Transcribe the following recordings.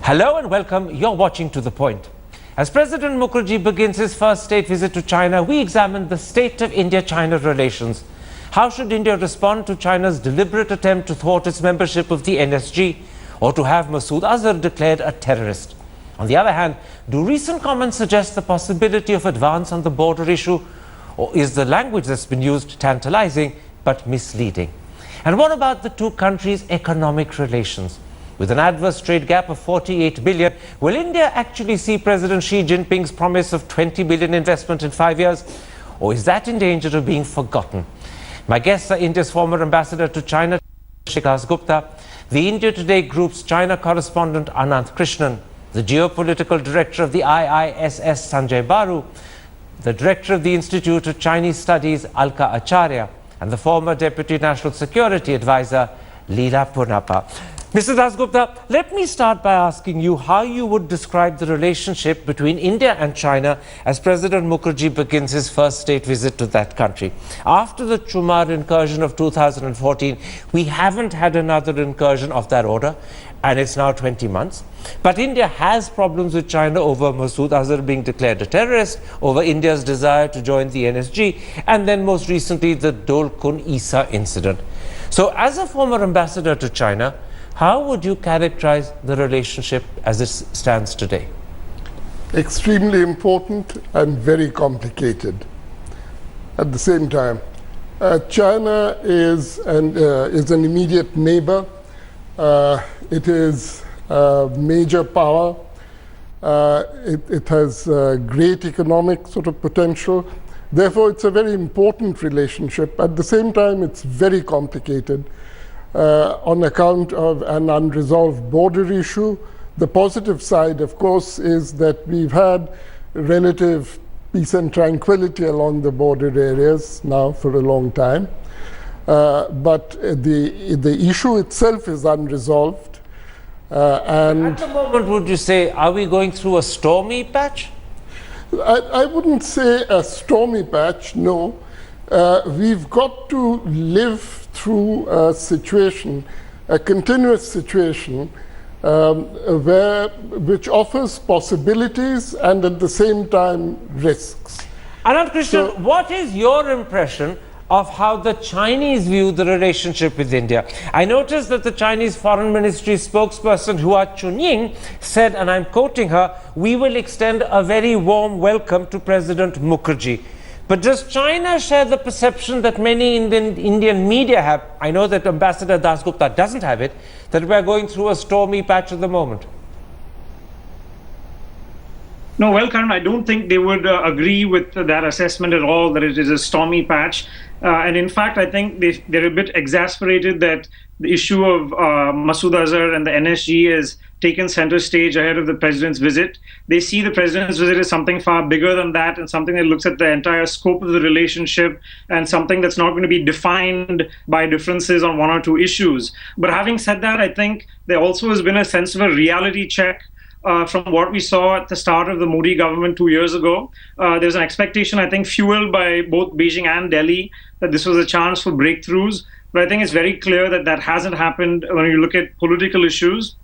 Hello and welcome. You're watching To The Point. As President Mukherjee begins his first state visit to China, we examine the state of India-China relations. How should India respond to China's deliberate attempt to thwart its membership of the NSG or to have Masood Azhar declared a terrorist? On the other hand, do recent comments suggest the possibility of advance on the border issue, or is the language that's been used tantalizing but misleading? And what about the two countries' economic relations? With an adverse trade gap of 48 billion, will India actually see President Xi Jinping's promise of 20 billion investment in 5 years? Or is that in danger of being forgotten? My guests are India's former ambassador to China, Shikas Gupta, the India Today Group's China correspondent Anant Krishnan, the geopolitical director of the IISS Sanjay Baru, the director of the Institute of Chinese Studies Alka Acharya, and the former Deputy National Security Advisor Leela Punappa. Mr. Dasgupta, let me start by asking you how you would describe the relationship between India and China as President Mukherjee begins his first state visit to that country. After the Kumar incursion of 2014, we haven't had another incursion of that order, and it's now 20 months. But India has problems with China over Masood Azhar being declared a terrorist, over India's desire to join the NSG, and then most recently the Dolkun Isa incident. So as a former ambassador to China, how would you characterize the relationship as it stands today? Extremely important and very complicated at the same time. China is an immediate neighbor. It is a major power. It has great economic sort of potential. Therefore, it's a very important relationship. At the same time, it's very complicated. On account of an unresolved border issue. The positive side, of course, is that we've had relative peace and tranquility along the border areas now for a long time. But the issue itself is unresolved. And at the moment, would you say, are we going through a stormy patch? I wouldn't say a stormy patch, no. We've got to live through a situation, a continuous situation, which offers possibilities and at the same time risks. Anand Krishnan, what is your impression of how the Chinese view the relationship with India? I noticed that the Chinese Foreign Ministry spokesperson Hua Chunying said, and I'm quoting her, "We will extend a very warm welcome to President Mukherjee." But does China share the perception that many Indian media have? I know that Ambassador Dasgupta doesn't have it, that we're going through a stormy patch at the moment. No, well, Karan, I don't think they would agree with that assessment at all, that it is a stormy patch. And in fact, I think they're a bit exasperated that the issue of Masood Azhar and the NSG is taken center stage ahead of the president's visit. They see the president's visit as something far bigger than that, and something that looks at the entire scope of the relationship, and something that's not going to be defined by differences on one or two issues. But having said that, I think there also has been a sense of a reality check from what we saw at the start of the Modi government 2 years ago. There's an expectation, I think, fueled by both Beijing and Delhi, that this was a chance for breakthroughs. But I think it's very clear that that hasn't happened when you look at political issues.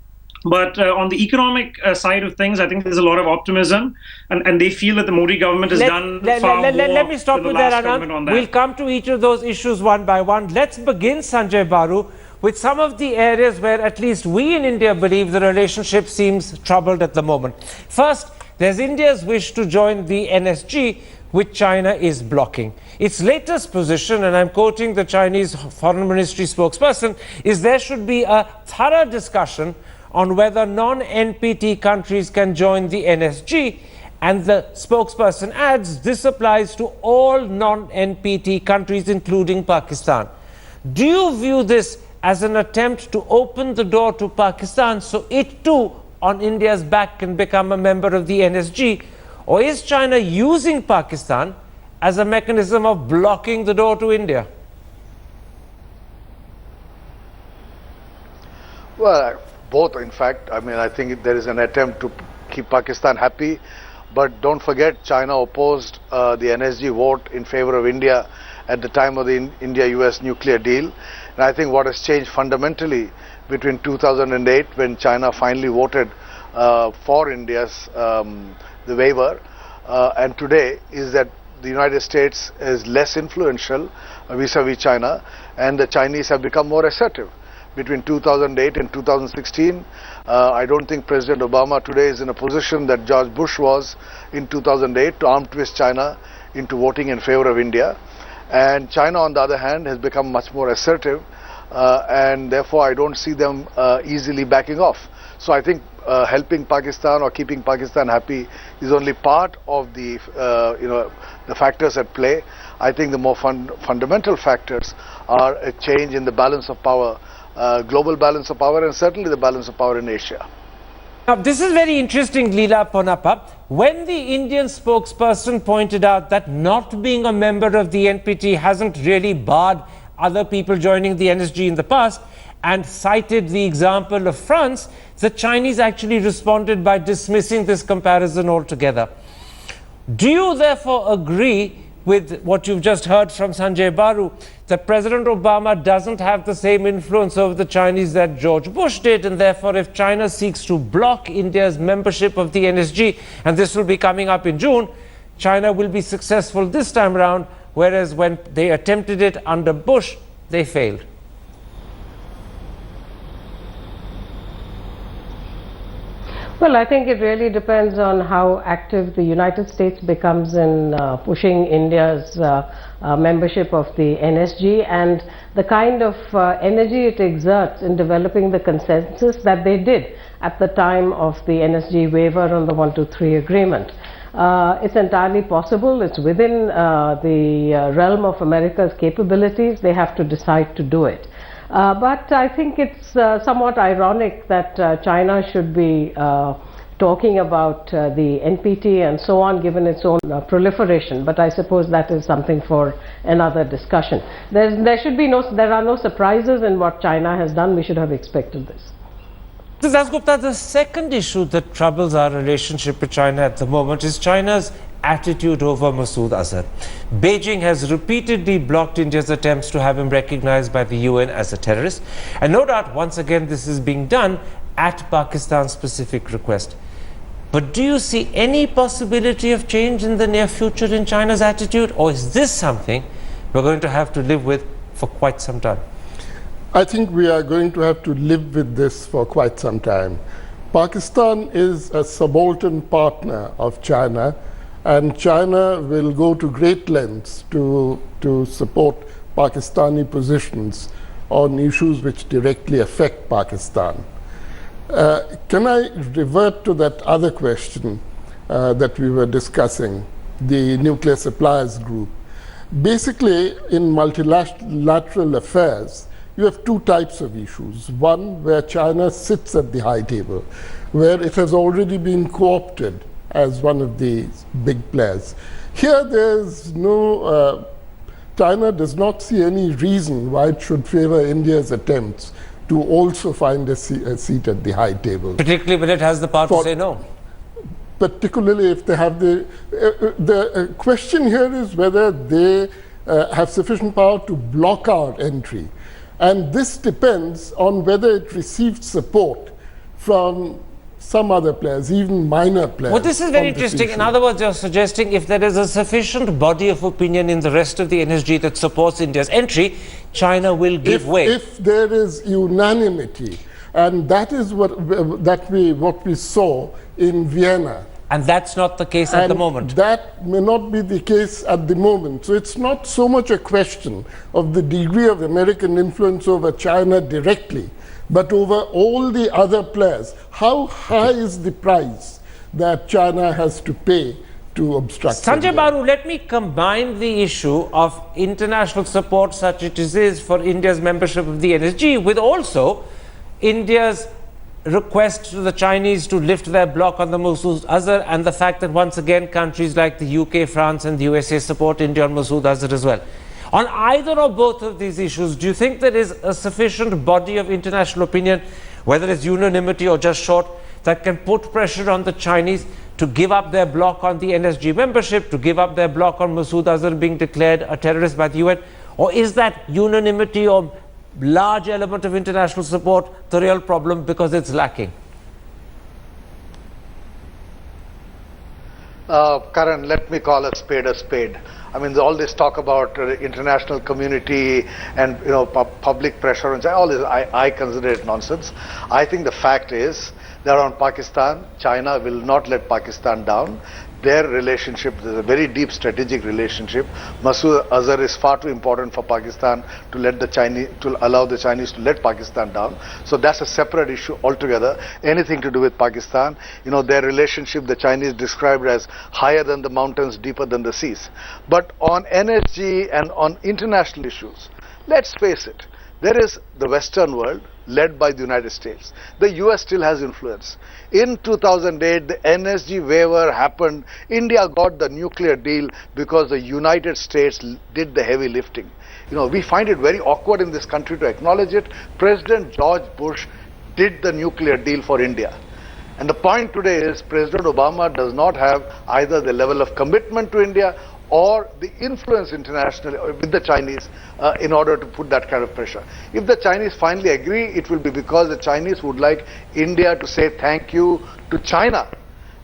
But on the economic side of things, I think there's a lot of optimism, and they feel that the Modi government has done far more. Let me stop with that, Anand. We'll come to each of those issues one by one. Let's begin, Sanjay Baru, with some of the areas where at least we in India believe the relationship seems troubled at the moment. First, there's India's wish to join the NSG, which China is blocking. Its latest position, and I'm quoting the Chinese Foreign Ministry spokesperson, is there should be a thorough discussion on whether non-NPT countries can join the NSG, and the spokesperson adds this applies to all non-NPT countries, including Pakistan. Do you view this as an attempt to open the door to Pakistan so it too on India's back can become a member of the NSG, or is China using Pakistan as a mechanism of blocking the door to India? Well, both, in fact. I mean, I think there is an attempt to keep Pakistan happy, but don't forget China opposed the NSG vote in favor of India at the time of the India-US nuclear deal, And I think what has changed fundamentally between 2008, when China finally voted for India's the waiver, and today, is that the United States is less influential vis-a-vis China, and the Chinese have become more assertive. Between 2008 and 2016, I don't think President Obama today is in a position that George Bush was in 2008 to arm twist China into voting in favor of India. And China, on the other hand, has become much more assertive, and therefore I don't see them easily backing off. So I think helping Pakistan or keeping Pakistan happy is only part of the the factors at play. I think the more fundamental factors are a change in the balance of power, global balance of power, and certainly the balance of power in Asia. Now, this is very interesting, Leela Ponappa. When the Indian spokesperson pointed out that not being a member of the NPT hasn't really barred other people joining the NSG in the past, and cited the example of France, the Chinese actually responded by dismissing this comparison altogether. Do you therefore agree with what you've just heard from Sanjay Baru, that President Obama doesn't have the same influence over the Chinese that George Bush did, and therefore if China seeks to block India's membership of the NSG, and this will be coming up in June, China will be successful this time around, whereas when they attempted it under Bush, they failed? Well, I think it really depends on how active the United States becomes in pushing India's membership of the NSG, and the kind of energy it exerts in developing the consensus that they did at the time of the NSG waiver on the 123 agreement. It's entirely possible. It's within the realm of America's capabilities. They have to decide to do it. But I think it's somewhat ironic that China should be talking about the NPT and so on, given its own proliferation. But I suppose that is something for another discussion. There are no surprises in what China has done. We should have expected this. Mr. Dasgupta, the second issue that troubles our relationship with China at the moment is China's attitude over Masood Azhar. Beijing has repeatedly blocked India's attempts to have him recognized by the UN as a terrorist. And no doubt, once again, this is being done at Pakistan's specific request. But do you see any possibility of change in the near future in China's attitude? Or is this something we're going to have to live with for quite some time? I think we are going to have to live with this for quite some time. Pakistan is a subaltern partner of China, and China will go to great lengths to support Pakistani positions on issues which directly affect Pakistan. Can I revert to that other question that we were discussing, the nuclear suppliers group? Basically, in multilateral affairs, you have two types of issues. One, where China sits at the high table, where it has already been co-opted as one of the big players. Here there's no, China does not see any reason why it should favor India's attempts to also find a seat at the high table. Particularly when it has the power to say no. Particularly if they have the question here is whether they have sufficient power to block our entry. And this depends on whether it received support from some other players, even minor players. Well, this is very interesting. In other words, you're suggesting if there is a sufficient body of opinion in the rest of the NSG that supports India's entry, China will give way. If there is unanimity, and that is what we saw in Vienna. And that's not the case at the moment. That may not be the case at the moment. So it's not so much a question of the degree of American influence over China directly, but over all the other players. How high is the price that China has to pay to obstruct Sanjay India? Baru, let me combine the issue of international support such as it is for India's membership of the NSG with also India's request to the Chinese to lift their block on the Masood Azhar, and the fact that once again countries like the UK, France and the USA support India on Masood Azhar as well. On either or both of these issues, do you think there is a sufficient body of international opinion, whether it's unanimity or just short, that can put pressure on the Chinese to give up their block on the NSG membership, to give up their block on Masood Azhar being declared a terrorist by the UN? Or is that unanimity or large element of international support the real problem because it's lacking? Karan, let me call a spade a spade. I mean, all this talk about international community and public pressure and all this, I consider it nonsense. I think the fact is that on Pakistan, China will not let Pakistan down. Their relationship is a very deep strategic relationship. Masood Azhar is far too important for Pakistan to let the Chinese, to allow the Chinese to let Pakistan down. So that's a separate issue altogether. Anything to do with Pakistan, their relationship, the Chinese described as higher than the mountains, deeper than the seas. But on NSG and on international issues, let's face it, there is the Western world led by the United States. The US still has influence. In 2008, the NSG waiver happened. India got the nuclear deal because the United States did the heavy lifting. We find it very awkward in this country to acknowledge it. President George Bush did the nuclear deal for India. And the point today is President Obama does not have either the level of commitment to India or the influence internationally with the Chinese in order to put that kind of pressure. If the Chinese finally agree, it will be because the Chinese would like India to say thank you to China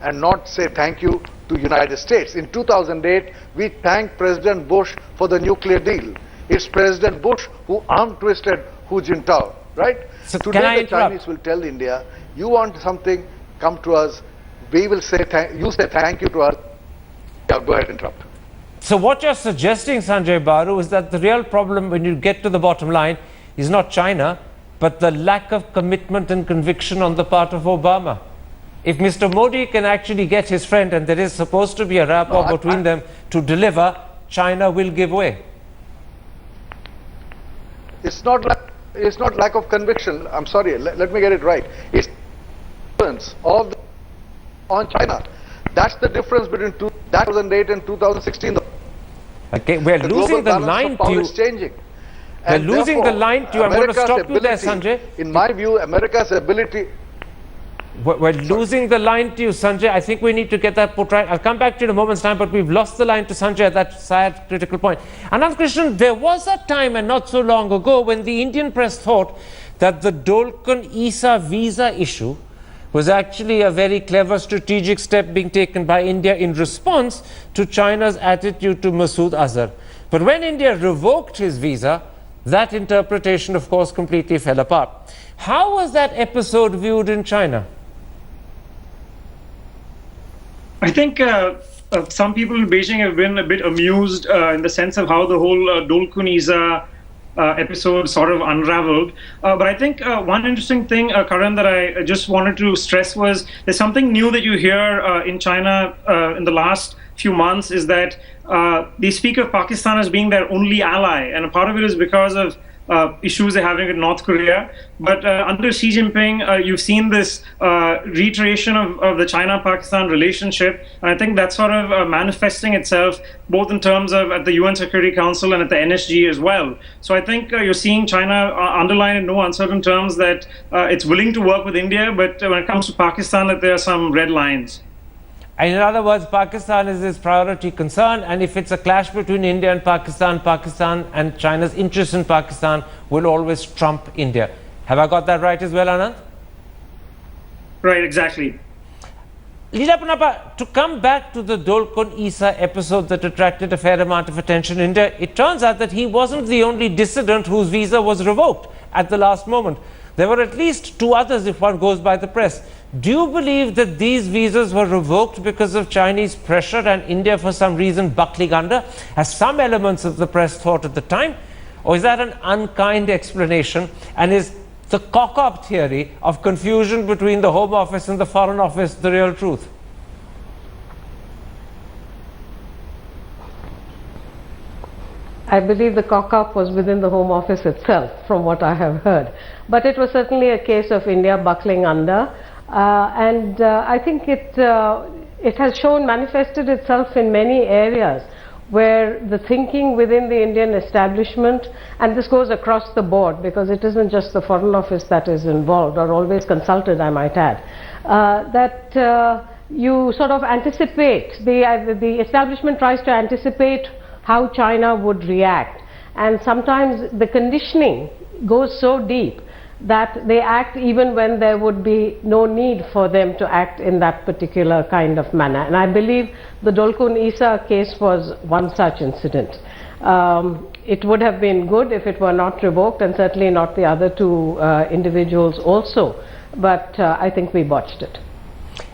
and not say thank you to United States. In 2008, we thanked President Bush for the nuclear deal. It's President Bush who arm twisted Hu Jintao, right? So today the Chinese will tell India, you want something, come to us. We will say, you say thank you to us. Yeah, go ahead and interrupt. So what you're suggesting, Sanjay Baru, is that the real problem when you get to the bottom line is not China, but the lack of commitment and conviction on the part of Obama. If Mr. Modi can actually get his friend, and there is supposed to be a rapport between them to deliver, China will give way. It's not lack of conviction. I'm sorry, let me get it right. It's influence on China. That's the difference between 2008 and 2016. Okay, we're losing the line to you. Changing. We're losing the line to you. I'm going to stop you there, Sanjay. In my view, America's ability. We're losing the line to you, Sanjay. I think we need to get that put right. I'll come back to you in a moment's time, but we've lost the line to Sanjay at that sad, critical point. Anand Krishnan, there was a time, and not so long ago, when the Indian press thought that the Dolkun-Isa visa issue was actually a very clever strategic step being taken by India in response to China's attitude to Masood Azhar. But when India revoked his visa, that interpretation, of course, completely fell apart. How was that episode viewed in China? I think some people in Beijing have been a bit amused in the sense of how the whole Dolkun-Isa episode sort of unraveled. But I think one interesting thing, Karan, that I just wanted to stress was there's something new that you hear in China in the last few months is that they speak of Pakistan as being their only ally. And a part of it is because of issues they're having with North Korea. But under Xi Jinping, you've seen this reiteration of the China-Pakistan relationship. And I think that's sort of manifesting itself both in terms of at the UN Security Council and at the NSG as well. So I think you're seeing China underline in no uncertain terms that it's willing to work with India, but when it comes to Pakistan, that there are some red lines. In other words, Pakistan is its priority concern, and if it's a clash between India and Pakistan, Pakistan and China's interest in Pakistan will always trump India. Have I got that right as well, Anand? Right, exactly. Leela Pranapa, to come back to the Dolkun-Isa episode that attracted a fair amount of attention in India, it turns out that he wasn't the only dissident whose visa was revoked at the last moment. There were at least two others if one goes by the press. Do you believe that these visas were revoked because of Chinese pressure and India for some reason buckling under, as some elements of the press thought at the time? Or is that an unkind explanation, and is the cock-up theory of confusion between the Home Office and the Foreign Office the real truth? I believe the cock-up was within the Home Office itself, from what I have heard. But it was certainly a case of India buckling under. I think it has manifested itself in many areas where the thinking within the Indian establishment, and this goes across the board because it isn't just the Foreign Office that is involved or always consulted, I might add, that you sort of anticipate, the establishment tries to anticipate how China would react, and sometimes the conditioning goes so deep that they act even when there would be no need for them to act in that particular kind of manner. And I believe the Dolkun Isa case was one such incident. It would have been good if it were not revoked, and certainly not the other two individuals also, but I think we botched it.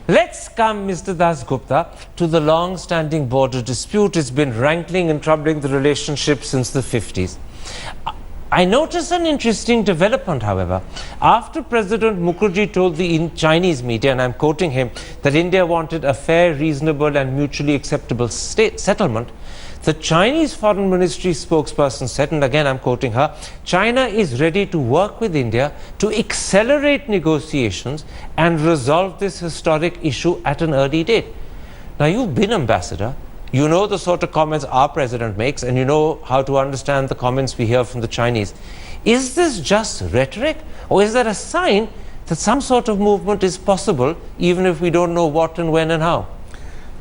Let's come, Mr. Dasgupta, to the long-standing border dispute. It's been rankling and troubling the relationship since the 50s. I noticed an interesting development, however. After President Mukherjee told the Chinese media, and I'm quoting him, that India wanted a fair, reasonable and mutually acceptable settlement, the Chinese Foreign Ministry spokesperson said, and again I'm quoting her, China is ready to work with India to accelerate negotiations and resolve this historic issue at an early date. Now, you've been ambassador. You know the sort of comments our president makes, and you know how to understand the comments we hear from the Chinese. Is this just rhetoric, or is there a sign that some sort of movement is possible, even if we don't know what and when and how?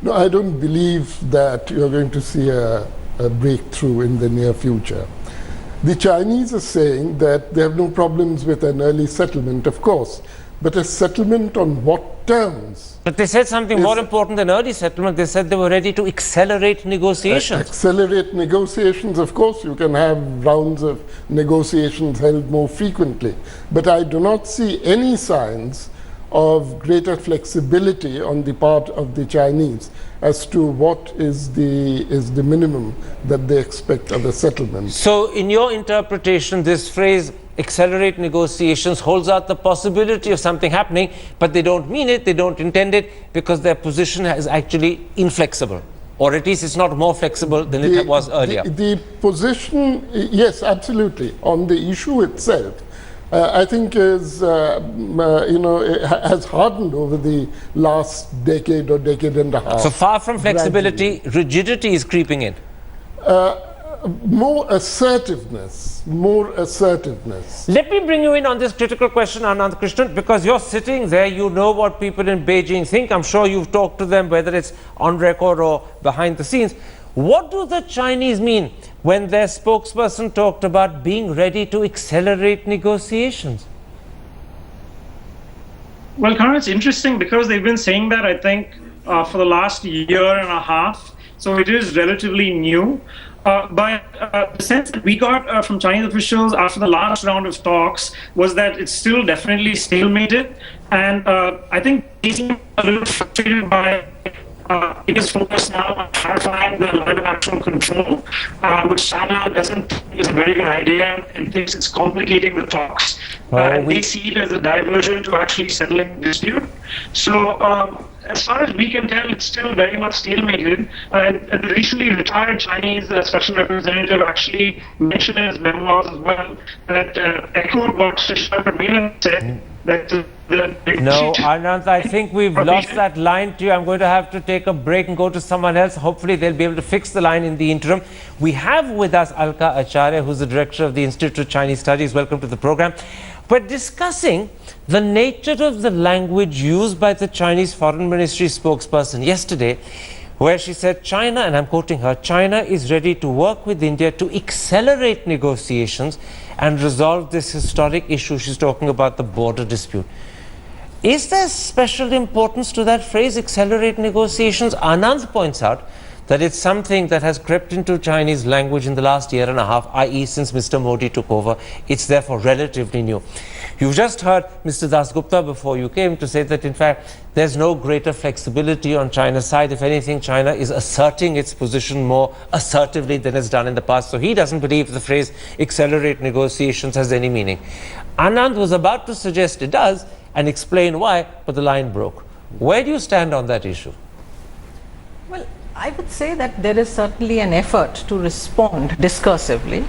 No, I don't believe that you're going to see a breakthrough in the near future. The Chinese are saying that they have no problems with an early settlement, of course, but a settlement on what terms? But they said something more important than early settlement. They said they were ready to accelerate negotiations. Accelerate negotiations, of course, you can have rounds of negotiations held more frequently. But I do not see any signs of greater flexibility on the part of the Chinese as to what is the minimum that they expect of a settlement. So in your interpretation, this phrase accelerate negotiations holds out the possibility of something happening, but they don't mean it, they don't intend it, because their position is actually inflexible, or at least it's not more flexible than it was earlier. The position, yes, absolutely, on the issue itself, I think is, has hardened over the last decade or decade and a half. So far from flexibility, rigidity is creeping in. More assertiveness. Let me bring you in on this critical question, Anand Krishnan, because you're sitting there, you know what people in Beijing think. I'm sure you've talked to them, whether it's on record or behind the scenes. What do the Chinese mean when their spokesperson talked about being ready to accelerate negotiations? Well, Karan, it's interesting because they've been saying that, I think, for the last year and a half. So it is relatively new. But the sense that we got from Chinese officials after the last round of talks was that it's still definitely stalemated. And I think they seem a little frustrated by it is focused now on clarifying the line of actual control, which China doesn't think is a very good idea and thinks it's complicating the talks. And they see it as a diversion to actually settling the dispute. So as far as we can tell, it's still very much stalemated. And the recently retired Chinese special representative actually mentioned in his memoirs as well that echoed what Shisha said, that no, Anand, I think we've lost that line to you. I'm going to have to take a break and go to someone else. Hopefully, they'll be able to fix the line in the interim. We have with us Alka Acharya, who's the director of the Institute of Chinese Studies. Welcome to the program. We're discussing the nature of the language used by the Chinese Foreign Ministry spokesperson yesterday, where she said China, and I'm quoting her, China is ready to work with India to accelerate negotiations and resolve this historic issue. She's talking about the border dispute. Is there special importance to that phrase, accelerate negotiations? Anand points out that it's something that has crept into Chinese language in the last year and a half, i.e. since Mr. Modi took over. It's therefore relatively new. You've just heard Mr. Dasgupta before you came to say that in fact there's no greater flexibility on China's side. If anything, China is asserting its position more assertively than it's done in the past. So he doesn't believe the phrase accelerate negotiations has any meaning. Anand was about to suggest it does and explain why, but the line broke. Where do you stand on that issue? Well, I would say that there is certainly an effort to respond discursively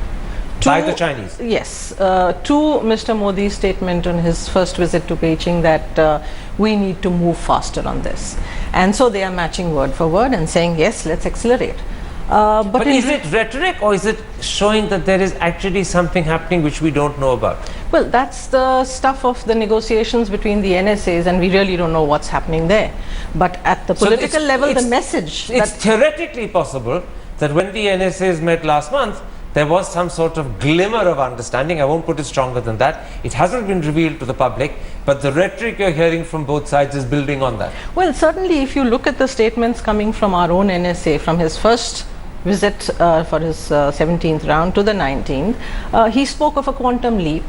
by the Chinese. Yes, to Mr. Modi's statement on his first visit to Beijing that we need to move faster on this. And so they are matching word for word and saying, yes, let's accelerate. But is it rhetoric, or is it showing that there is actually something happening which we don't know about? Well, that's the stuff of the negotiations between the NSAs, and we really don't know what's happening there. But at the political level, the message... It's theoretically possible that when the NSAs met last month, there was some sort of glimmer of understanding. I won't put it stronger than that. It hasn't been revealed to the public, but the rhetoric you're hearing from both sides is building on that. Well, certainly if you look at the statements coming from our own NSA, from his first visit for his 17th round to the 19th, he spoke of a quantum leap.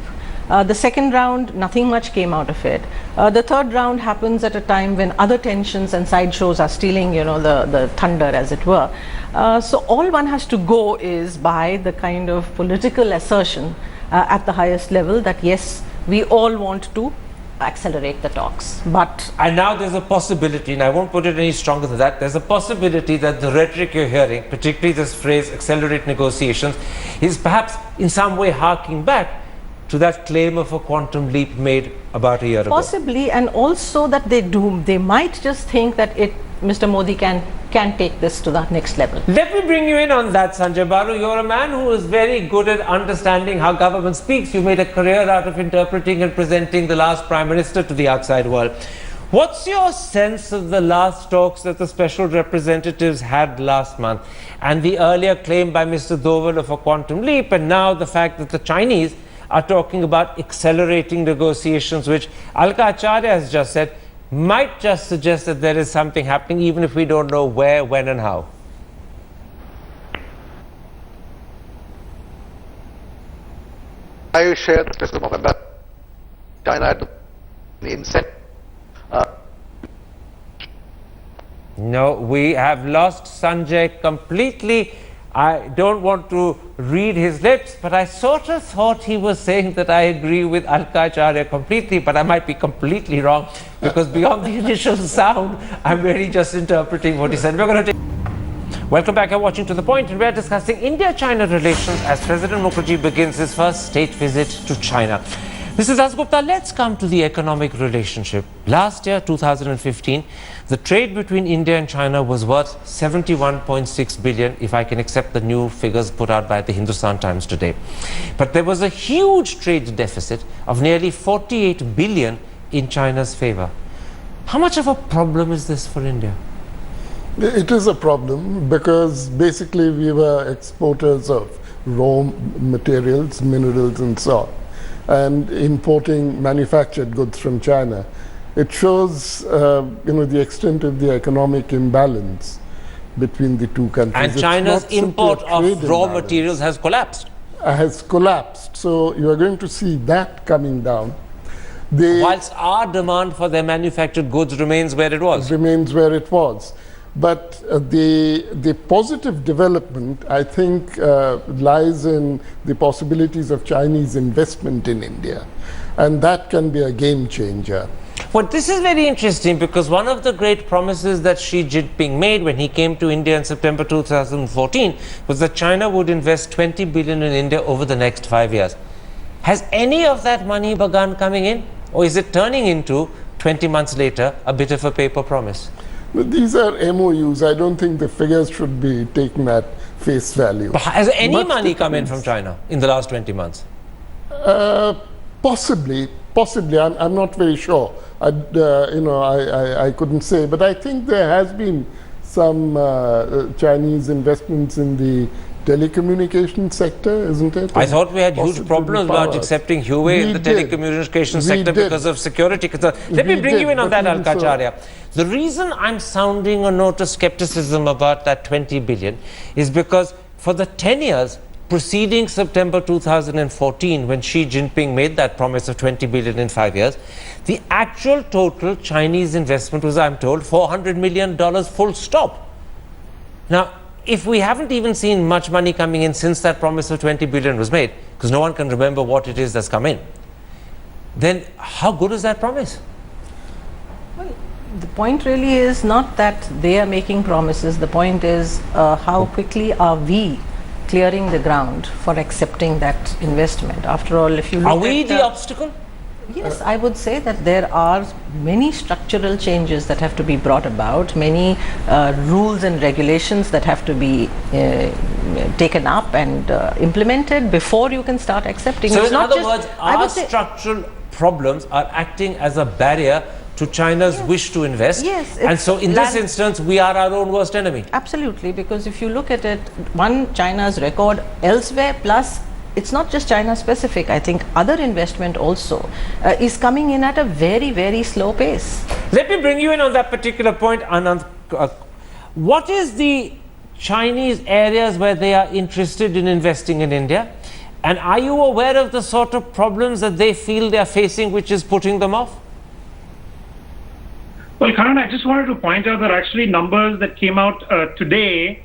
The second round, nothing much came out of it. The third round happens at a time when other tensions and sideshows are stealing, you know, the thunder, as it were. So all one has to go is by the kind of political assertion at the highest level that yes, we all want to accelerate the talks. And now there's a possibility, and I won't put it any stronger than that, there's a possibility that the rhetoric you're hearing, particularly this phrase accelerate negotiations, is perhaps in some way harking back to that claim of a quantum leap made about a year ago. Possibly, and also that they might just think that Mr. Modi can take this to the next level. Let me bring you in on that, Sanjay Baru. You're a man who is very good at understanding how government speaks. You made a career out of interpreting and presenting the last Prime Minister to the outside world. What's your sense of the last talks that the special representatives had last month, and the earlier claim by Mr. Doval of a quantum leap, and now the fact that the Chinese are talking about accelerating negotiations, which Alka Acharya has just said might just suggest that there is something happening, even if we don't know where, when and how? I share the testimony that China had the incentive. No, we have lost Sanjay completely. I don't want to read his lips, but I sort of thought he was saying that I agree with Alka Acharya completely, but I might be completely wrong, because beyond the initial sound, I'm really just interpreting what he said. We're going to take... Welcome back. You're watching To The Point, and we're discussing India-China relations as President Mukherjee begins his first state visit to China. Mrs. Dasgupta, let's come to the economic relationship. Last year, 2015, the trade between India and China was worth 71.6 billion, if I can accept the new figures put out by the Hindustan Times today. But there was a huge trade deficit of nearly 48 billion in China's favor. How much of a problem is this for India? It is a problem because basically we were exporters of raw materials, minerals and so on, and importing manufactured goods from China. It shows the extent of the economic imbalance between the two countries. And China's import of raw materials has collapsed. So you are going to see that coming down. Whilst our demand for their manufactured goods remains where it was. But the positive development, I think, lies in the possibilities of Chinese investment in India. And that can be a game changer. Well, this is very interesting, because one of the great promises that Xi Jinping made when he came to India in September 2014 was that China would invest 20 billion in India over the next 5 years. Has any of that money begun coming in? Or is it turning into, 20 months later, a bit of a paper promise? But these are MOUs. I don't think the figures should be taken at face value. But has any money come in from China in the last 20 months? Possibly. I'm not very sure. I couldn't say. But I think there has been some Chinese investments in the telecommunication sector, isn't it? I thought we had huge problems about accepting Huawei in the telecommunication sector because of security concerns. Let me bring you in on that, Alka Acharya. The reason I'm sounding a note of skepticism about that 20 billion is because for the 10 years preceding September 2014, when Xi Jinping made that promise of 20 billion in 5 years, the actual total Chinese investment was, I'm told, $400 million full stop. Now, if we haven't even seen much money coming in since that promise of 20 billion was made, because no one can remember what it is that's come in, then how good is that promise? Well, the point really is not that they are making promises. The point is how quickly are we clearing the ground for accepting that investment. After all, if you look at... Are we the obstacle? Yes, I would say that there are many structural changes that have to be brought about, many rules and regulations that have to be taken up and implemented before you can start accepting. So in other words, our structural problems are acting as a barrier to China's wish to invest. Yes, And so in this instance, we are our own worst enemy. Absolutely, because if you look at it, one, China's record elsewhere, plus it's not just China specific. I think other investment also is coming in at a very, very slow pace. Let me bring you in on that particular point, Anand. What is the Chinese areas where they are interested in investing in India? And are you aware of the sort of problems that they feel they are facing which is putting them off? Well, Karan, I just wanted to point out that actually numbers that came out today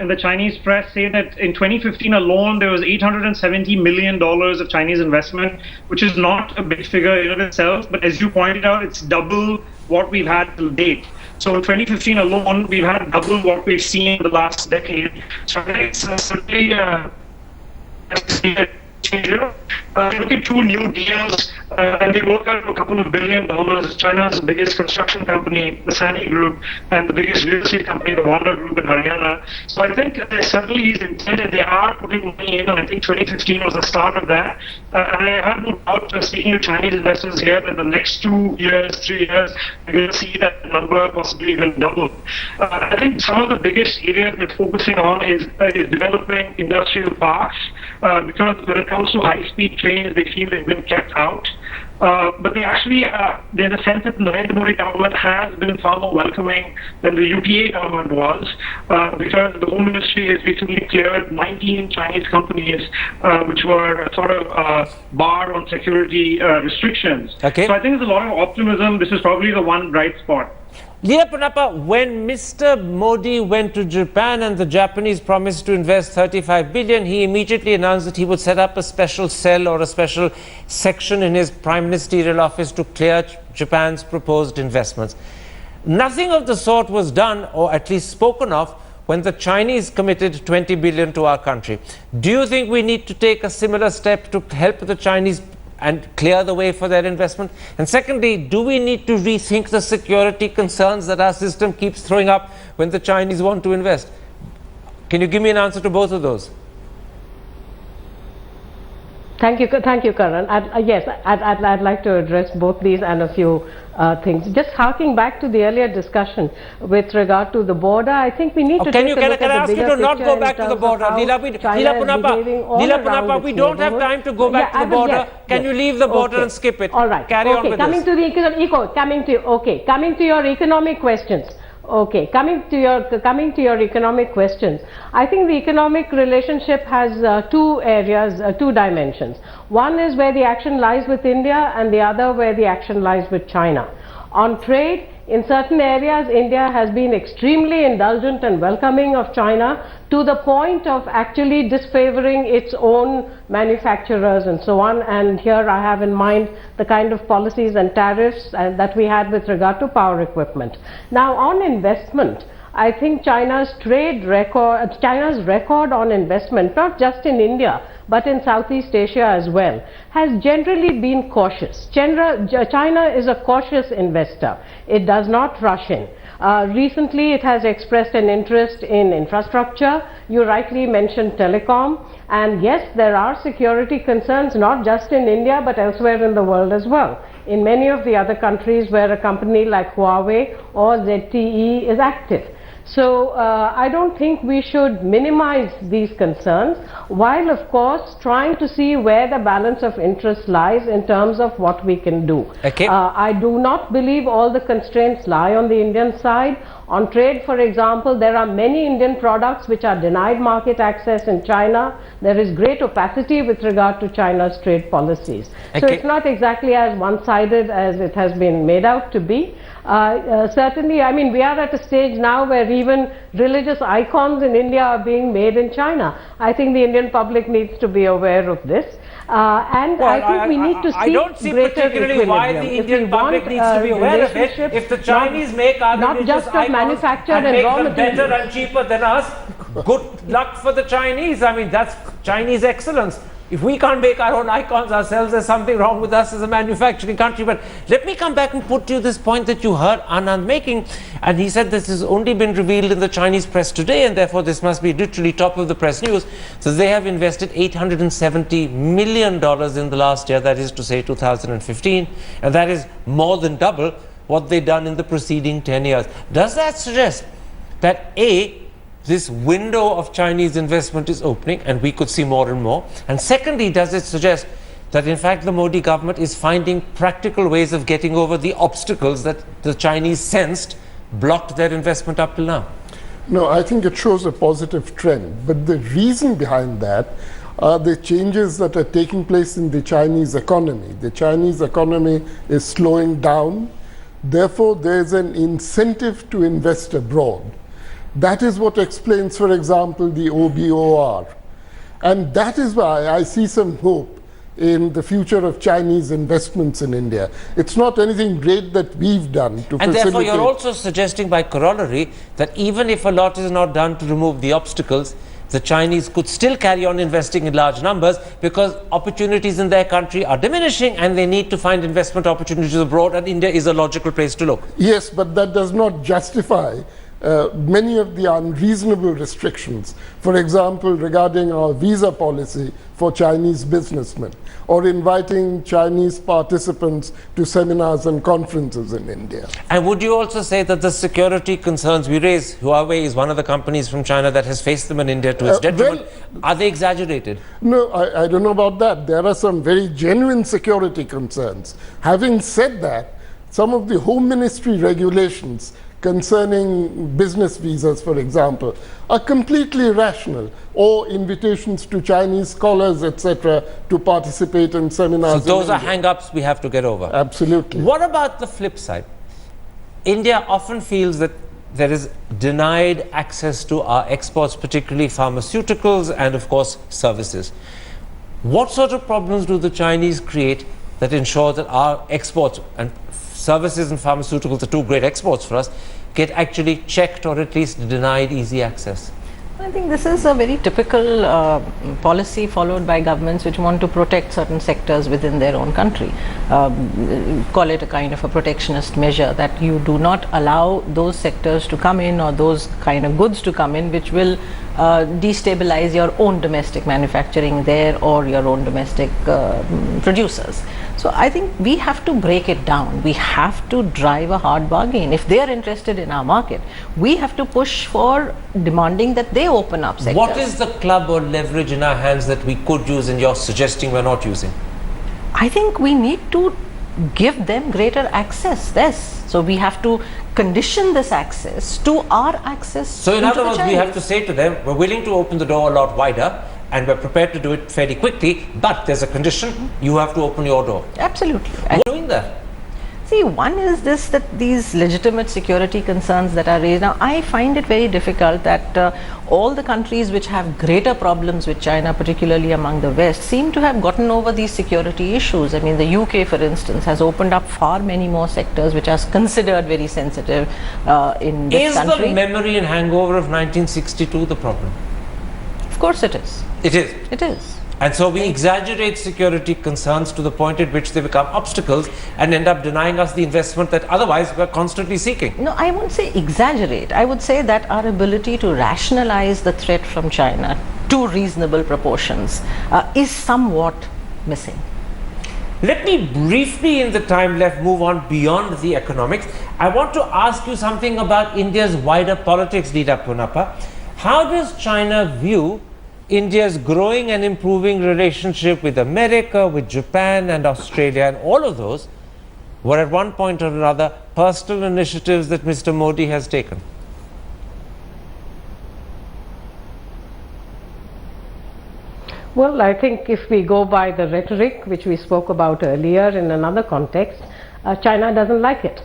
in the Chinese press say that in 2015 alone, there was $870 million of Chinese investment, which is not a big figure in of itself. But as you pointed out, it's double what we've had to date. So in 2015 alone, we've had double what we've seen in the last decade. So I think it's certainly look at two new deals, and they work out to a couple of $1 billion. China's biggest construction company, the Sani Group, and the biggest real estate company, the Wanda Group in Haryana. So I think there certainly is intent, and they are putting money in, and I think 2015 was the start of that. And I have no doubt, speaking to Chinese investors here, that the next 2 years, 3 years, we're going to see that number possibly even double. I think some of the biggest areas they're focusing on is developing industrial parks, because when it comes to high-speed trains, they feel they've been kept out. But they actually, there's a sense that the Narendra Modi government has been far more welcoming than the UPA government was, because the Home Ministry has recently cleared 19 Chinese companies which were sort of barred on security restrictions. Okay. So I think there's a lot of optimism. This is probably the one bright spot. Leela Panappa, when Mr. Modi went to Japan and the Japanese promised to invest 35 billion, he immediately announced that he would set up a special cell or a special section in his prime ministerial office to clear Japan's proposed investments. Nothing of the sort was done, or at least spoken of, when the Chinese committed 20 billion to our country. Do you think we need to take a similar step to help the Chinese and clear the way for their investment? And secondly, do we need to rethink the security concerns that our system keeps throwing up when the Chinese want to invest? Can you give me an answer to both of those? Thank you, Karan. Yes, I'd like to address both these and a few things. Just harking back to the earlier discussion with regard to the border, I think we need to take a look at the bigger picture. Can I ask you to not go back to the border? Leela Panappa, we don't have time to go back to the border. Can you leave the border and skip it? All right. Carry on with coming this. Coming to your economic questions. Okay, coming to your economic questions, I think the economic relationship has two areas, two dimensions. One is where the action lies with India, and the other where the action lies with China. On trade, in certain areas, India has been extremely indulgent and welcoming of China, to the point of actually disfavoring its own manufacturers and so on. And here I have in mind the kind of policies and tariffs that we had with regard to power equipment. Now, on investment, I think China's record on investment, not just in India, but in Southeast Asia as well, has generally been cautious. China is a cautious investor. It does not rush in. Recently, it has expressed an interest in infrastructure. You rightly mentioned telecom. And yes, there are security concerns, not just in India, but elsewhere in the world as well. In many of the other countries where a company like Huawei or ZTE is active. So I don't think we should minimize these concerns, while of course trying to see where the balance of interest lies in terms of what we can do. Okay. I do not believe all the constraints lie on the Indian side. On trade, for example, there are many Indian products which are denied market access in China. There is great opacity with regard to China's trade policies. Okay. So it's not exactly as one-sided as it has been made out to be. Certainly, I mean, we are at a stage now where even religious icons in India are being made in China. I think the Indian public needs to be aware of this. And I think we need to see I don't see particularly why the Indian public needs to be aware of it. If the Chinese make our religious icons and make them better and cheaper than us, good luck for the Chinese. I mean, that's Chinese excellence. If we can't make our own icons ourselves, there's something wrong with us as a manufacturing country. But let me come back and put to you this point that you heard Anand making. And he said this has only been revealed in the Chinese press today, and therefore this must be literally top of the press news. So they have invested $870 million in the last year, that is to say 2015. And that is more than double what they've done in the preceding 10 years. Does that suggest that A, this window of Chinese investment is opening and we could see more and more? And secondly, does it suggest that in fact the Modi government is finding practical ways of getting over the obstacles that the Chinese sensed blocked their investment up till now? No, I think it shows a positive trend. But the reason behind that are the changes that are taking place in the Chinese economy. The Chinese economy is slowing down. Therefore, there's an incentive to invest abroad. That is what explains, for example, the OBOR. And that is why I see some hope in the future of Chinese investments in India. It's not anything great that we've done to facilitate. And therefore you're also suggesting by corollary that even if a lot is not done to remove the obstacles, the Chinese could still carry on investing in large numbers because opportunities in their country are diminishing and they need to find investment opportunities abroad, and India is a logical place to look. Yes, but that does not justify many of the unreasonable restrictions. For example, regarding our visa policy for Chinese businessmen, or inviting Chinese participants to seminars and conferences in India. And would you also say that the security concerns we raise, Huawei is one of the companies from China that has faced them in India to its detriment, are they exaggerated? No, I don't know about that. There are some very genuine security concerns. Having said that, some of the Home Ministry regulations concerning business visas, for example, are completely rational, or invitations to Chinese scholars, etc., to participate in seminars. So those are hang-ups we have to get over. Absolutely. What about the flip side? India often feels that there is denied access to our exports, particularly pharmaceuticals and, of course, services. What sort of problems do the Chinese create that ensure that our exports, and services and pharmaceuticals are two great exports for us, get actually checked or at least denied easy access? I think this is a very typical policy followed by governments which want to protect certain sectors within their own country. Call it a kind of a protectionist measure, that you do not allow those sectors to come in or those kind of goods to come in which will destabilize your own domestic manufacturing there or your own domestic producers. So I think we have to break it down. We have to drive a hard bargain. If they are interested in our market, we have to push for demanding that they open up sectors. What is the club or leverage in our hands that we could use and you're suggesting we're not using? I think we need to give them greater access. Yes. So we have to condition this access to our access. So in other words, we have to say to them, we're willing to open the door a lot wider and we're prepared to do it fairly quickly, but there's a condition, you have to open your door. Absolutely. Who's doing that? See, one is this, that these legitimate security concerns that are raised. Now, I find it very difficult that all the countries which have greater problems with China, particularly among the West, seem to have gotten over these security issues. I mean, the UK, for instance, has opened up far many more sectors which are considered very sensitive in this country. Is the memory and hangover of 1962 the problem? Of course it is. It is? It is. And so we exaggerate security concerns to the point at which they become obstacles and end up denying us the investment that otherwise we're constantly seeking. No, I won't say exaggerate. I would say that our ability to rationalize the threat from China to reasonable proportions is somewhat missing. Let me briefly, in the time left, move on beyond the economics. I want to ask you something about India's wider politics, Leader Punappa. How does China view India's growing and improving relationship with America, with Japan and Australia, and all of those were at one point or another personal initiatives that Mr. Modi has taken? Well, I think if we go by the rhetoric which we spoke about earlier in another context, China doesn't like it.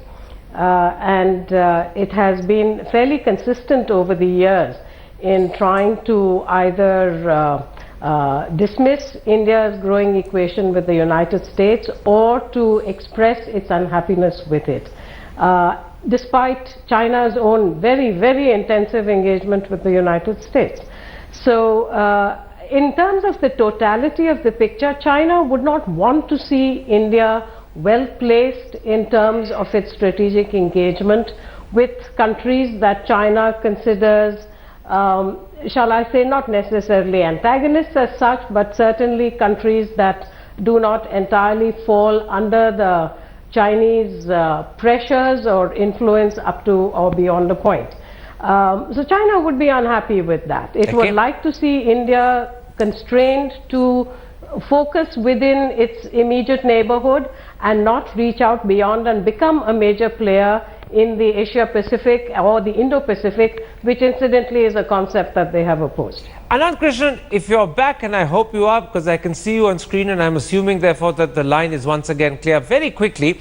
And it has been fairly consistent over the years in trying to either dismiss India's growing equation with the United States or to express its unhappiness with it, despite China's own very, very intensive engagement with the United States. So in terms of the totality of the picture, China would not want to see India well placed in terms of its strategic engagement with countries that China considers, shall I say, not necessarily antagonists as such, but certainly countries that do not entirely fall under the Chinese pressures or influence up to or beyond a point. So China would be unhappy with that. It would like to see India constrained to focus within its immediate neighborhood and not reach out beyond and become a major player in the Asia-Pacific or the Indo-Pacific, which incidentally is a concept that they have opposed. Anand Krishnan, if you're back, and I hope you are, because I can see you on screen and I'm assuming therefore that the line is once again clear. Very quickly,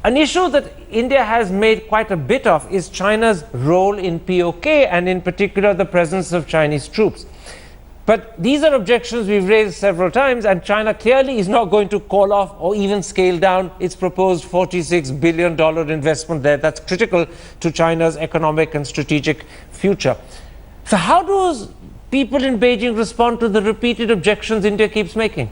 an issue that India has made quite a bit of is China's role in POK and in particular the presence of Chinese troops. But these are objections we've raised several times, and China clearly is not going to call off or even scale down its proposed $46 billion investment there. That's critical to China's economic and strategic future. So how do people in Beijing respond to the repeated objections India keeps making?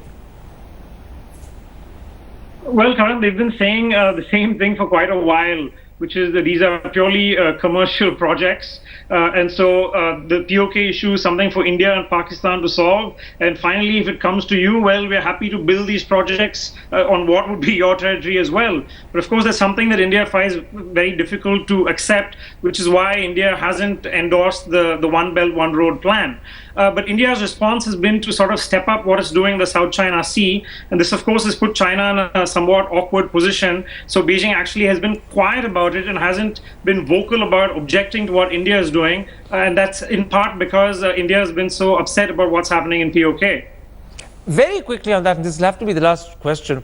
Well, Karan, they've been saying the same thing for quite a while, which is that these are purely commercial projects. And so the POK issue is something for India and Pakistan to solve. And finally, if it comes to you, well, we're happy to build these projects on what would be your territory as well. But of course, that's something that India finds very difficult to accept, which is why India hasn't endorsed the One Belt, One Road plan. But India's response has been to sort of step up what it's doing in the South China Sea. And this, of course, has put China in a somewhat awkward position. So Beijing actually has been quiet about it and hasn't been vocal about objecting to what India is doing. And that's in part because India has been so upset about what's happening in POK. Very quickly on that, and this will have to be the last question.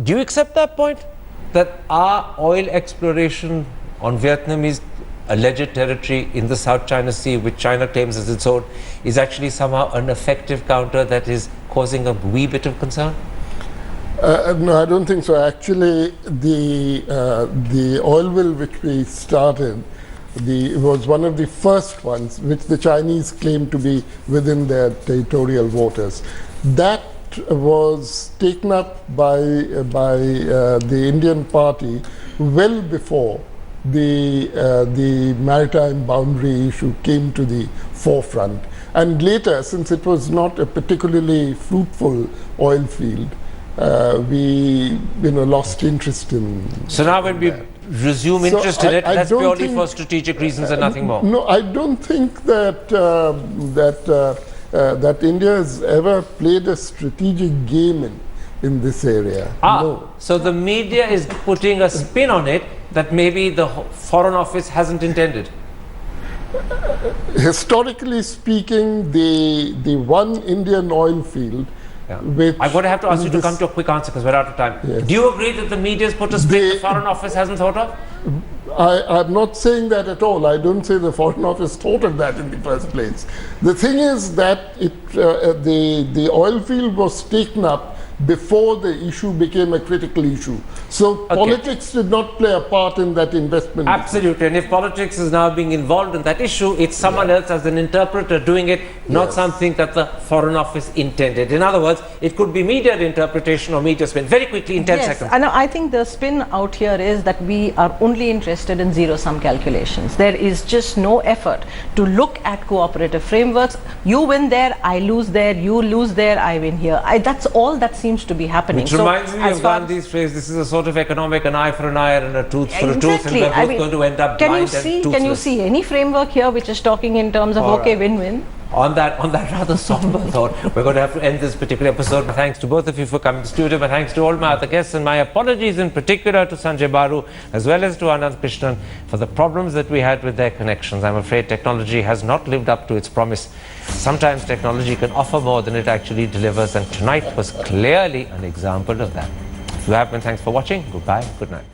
Do you accept that point? That our oil exploration on Vietnamese alleged territory in the South China Sea, which China claims as its own, is actually somehow an effective counter that is causing a wee bit of concern? No, I don't think so. Actually, the oil well which we started was one of the first ones which the Chinese claimed to be within their territorial waters. That was taken up by the Indian party well before the maritime boundary issue came to the forefront. And later, since it was not a particularly fruitful oil field, we lost interest in. So now when we resume interest in it, that's purely for strategic reasons and nothing more. No, I don't think that that India has ever played a strategic game in this area. No. So the media is putting a spin on it that maybe the Foreign Office hasn't intended. Historically speaking, the one Indian oil field. Which I'm going to have to ask you to come to a quick answer because we're out of time. Yes. Do you agree that the media has put a spin the Foreign Office hasn't thought of? I'm not saying that at all. I don't say the Foreign Office thought of that in the first place. The thing is that the oil field was taken up before the issue became a critical issue. So politics did not play a part in that investment. Absolutely. And if politics is now being involved in that issue, it's someone else as an interpreter doing it, not something that the Foreign Office intended. In other words, it could be media interpretation or media spin. Very quickly, in 10 seconds. And I think the spin out here is that we are only interested in zero-sum calculations. There is just no effort to look at cooperative frameworks. You win there, I lose there, you lose there, I win here. That's all that seems to be happening. Which reminds me of Gandhi's phrase, this is a sort of economic, an eye for an eye and a tooth for a tooth, and we're both going to end up blind and toothless. Can you see any framework here which is talking in terms of win-win? On that rather somber thought, we're going to have to end this particular episode. My thanks to both of you for coming to the studio. My thanks to all my other guests, and my apologies in particular to Sanjay Baru as well as to Anand Krishnan for the problems that we had with their connections. I'm afraid technology has not lived up to its promise. Sometimes technology can offer more than it actually delivers, and tonight was clearly an example of that. If you have been, thanks for watching. Goodbye. Good night.